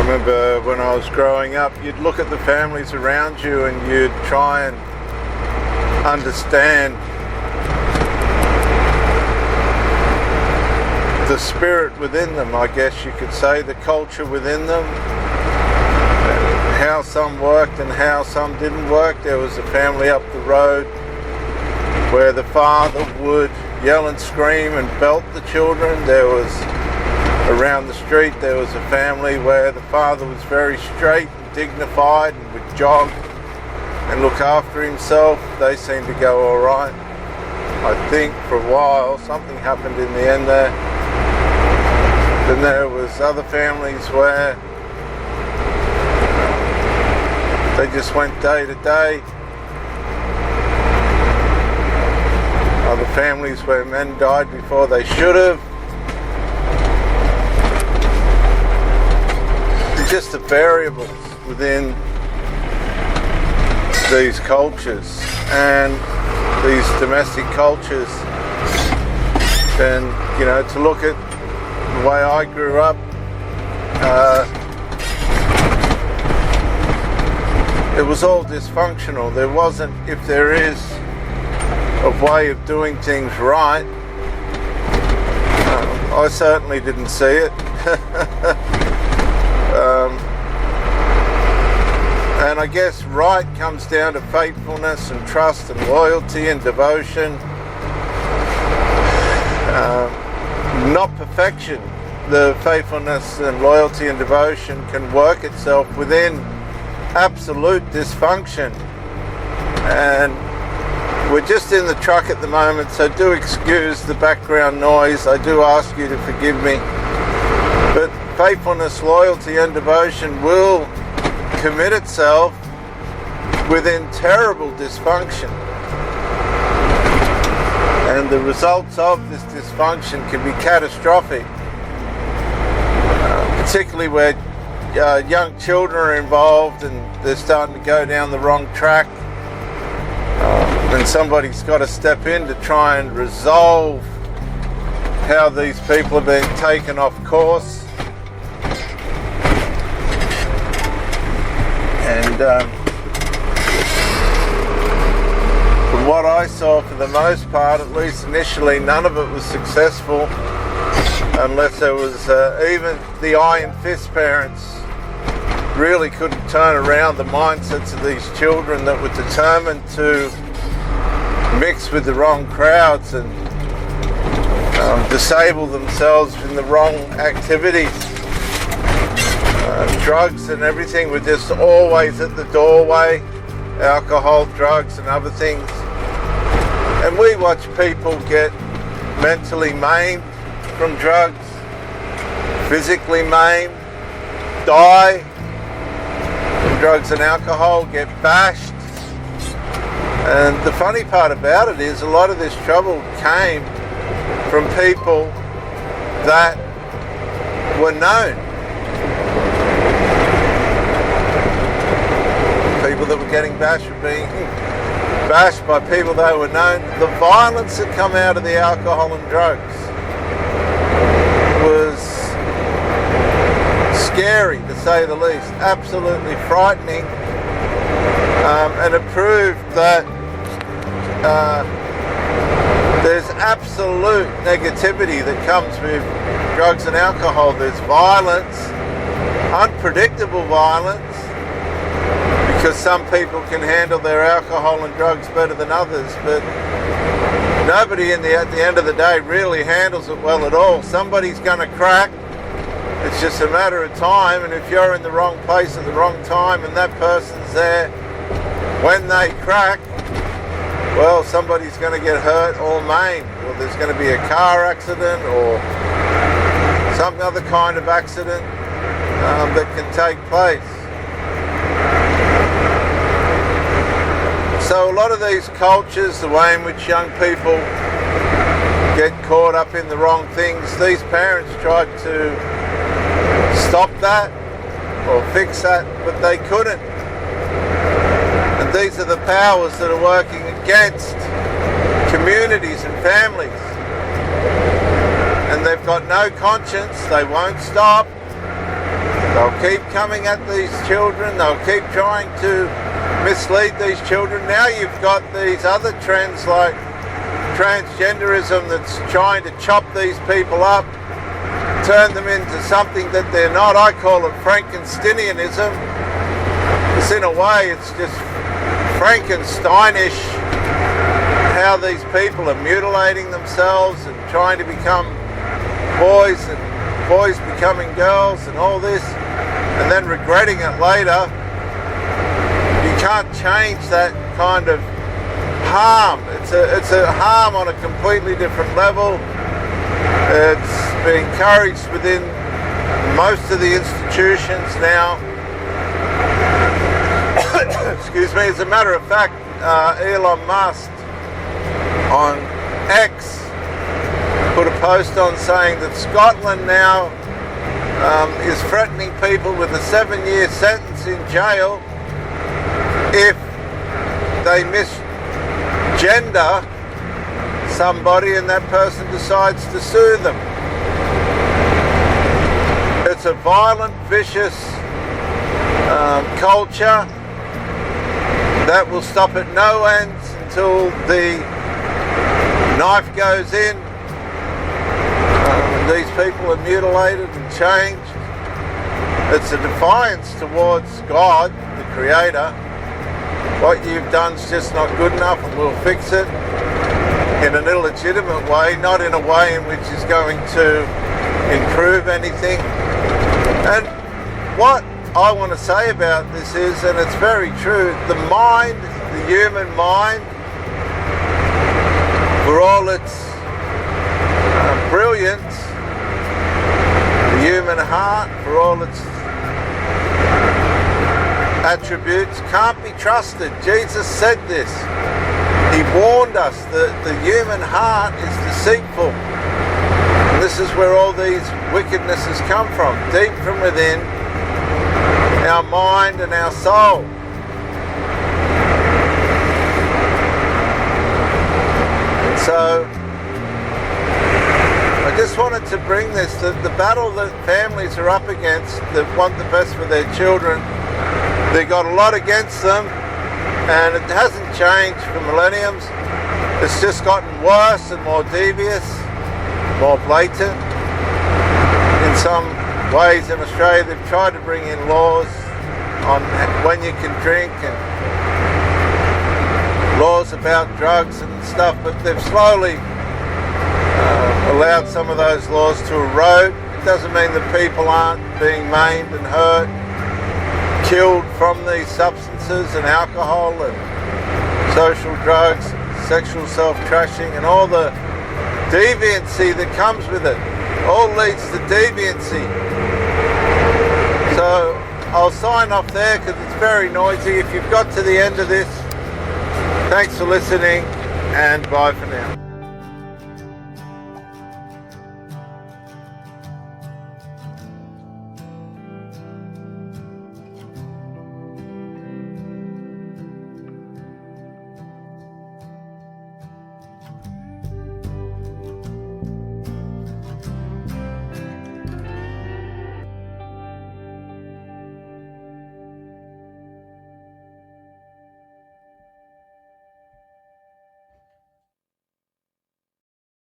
remember when I was growing up, you'd look at the families around you and you'd try and understand the spirit within them, I guess you could say, the culture within them, how some worked and how some didn't work. There was a family up the road where the father would yell and scream and belt the children. There was, around the street, there was a family where the father was very straight and dignified and would jog and look after himself. They seemed to go all right. I think for a while something happened in the end there. Then there was other families where they just went day to day. Other families where men died before they should have. Just the variables within these cultures and these domestic cultures. And, you know, to look at the way I grew up, it was all dysfunctional. There wasn't, if there is a way of doing things right, I certainly didn't see it. And I guess right comes down to faithfulness and trust and loyalty and devotion. Not perfection. The faithfulness and loyalty and devotion can work itself within absolute dysfunction. And we're just in the truck at the moment, so do excuse the background noise. I do ask you to forgive me. But faithfulness, loyalty and devotion will commit itself within terrible dysfunction. And the results of this dysfunction can be catastrophic, particularly where young children are involved and they're starting to go down the wrong track. And somebody's got to step in to try and resolve how these people are being taken off course. And from what I saw, for the most part, at least initially, none of it was successful, unless there was even the iron fist parents really couldn't turn around the mindsets of these children that were determined to mix with the wrong crowds and disable themselves from the wrong activities. Drugs and everything were just always at the doorway, alcohol, drugs and other things. And we watch people get mentally maimed from drugs, physically maimed, die from drugs and alcohol, get bashed. And the funny part about it is a lot of this trouble came from people that were known. People that were getting bashed were being bashed by people that were known. The violence that come out of the alcohol and drugs was scary, to say the least, absolutely frightening. And it proved that there's absolute negativity that comes with drugs and alcohol. There's violence, unpredictable violence, because some people can handle their alcohol and drugs better than others, but nobody at the end of the day really handles it well at all. Somebody's going to crack. It's just a matter of time, and if you're in the wrong place at the wrong time and that person's there when they crack, well, somebody's going to get hurt or maimed, or there's going to be a car accident or some other kind of accident that can take place. So a lot of these cultures, the way in which young people get caught up in the wrong things, these parents tried to stop that or fix that, but they couldn't. And these are the powers that are working against communities and families. And they've got no conscience, they won't stop. They'll keep coming at these children. They'll keep trying to mislead these children. Now you've got these other trends like transgenderism that's trying to chop these people up, turn them into something that they're not. I call it Frankensteinianism. Because in a way it's just Frankensteinish how these people are mutilating themselves and trying to become boys and boys becoming girls and all this, and then regretting it later. You can't change that kind of harm. It's a harm on a completely different level. It's been encouraged within most of the institutions now. Excuse me. As a matter of fact, Elon Musk on X put a post on saying that Scotland now is threatening people with a 7-year sentence in jail if they misgender somebody and that person decides to sue them. It's a violent, vicious culture that will stop at no ends until the knife goes in. These people are mutilated and changed. It's a defiance towards God, the Creator. What you've done's just not good enough and we'll fix it in an illegitimate way, not in a way in which is going to improve anything. And what I want to say about this is, and it's very true, the mind, the human mind, for all its brilliance, the human heart, for all its attributes, can't be trusted. Jesus said this. He warned us that the human heart is deceitful. And this is where all these wickednesses come from, deep from within our mind and our soul. And so I just wanted to bring this, that the battle that families are up against that want the best for their children, they've got a lot against them, and it hasn't changed for millenniums. It's just gotten worse and more devious, more blatant. In some ways in Australia they've tried to bring in laws on when you can drink and laws about drugs and stuff, but they've slowly allowed some of those laws to erode. It doesn't mean that people aren't being maimed and hurt, killed from these substances and alcohol and social drugs, sexual self-trashing and all the deviancy that comes with it. All leads to deviancy. So I'll sign off there because it's very noisy. If you've got to the end of this, thanks for listening and bye for now.